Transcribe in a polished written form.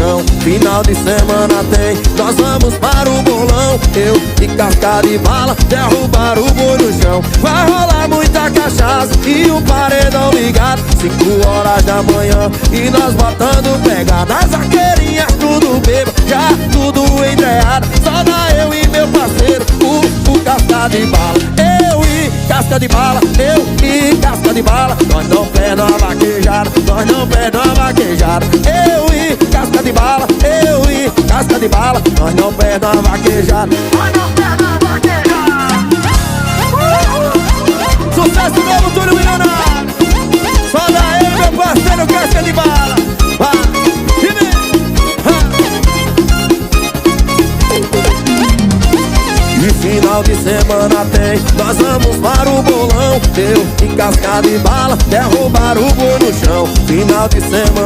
chão. Final de semana tem, nós vamos para o bolão. Eu e casca de bala, derrubar o boi no chão. Vai rolar muita cachaça e um paredão ligado, 5 horas da manhã e nós botando pegada. As vaqueirinhas tudo bêbado, já tudo entreado. Só dá eu e meu parceiro, o casca de bala. Eu e casca de bala, eu e casca de bala. Nós não perde uma vaquejada, nós não perde uma vaquejada. Eu e casca de bala, eu e casca de bala. Nós não perde uma vaquejada, nós não perde uma vaquejada. Sucesso novo, Túlio Milionário. Só dá eu e meu parceiro, casca de bala. E final de semana tem, nós vamos para o bolão. Eu e casca de bala, derrubar o boi no chão. Final de semana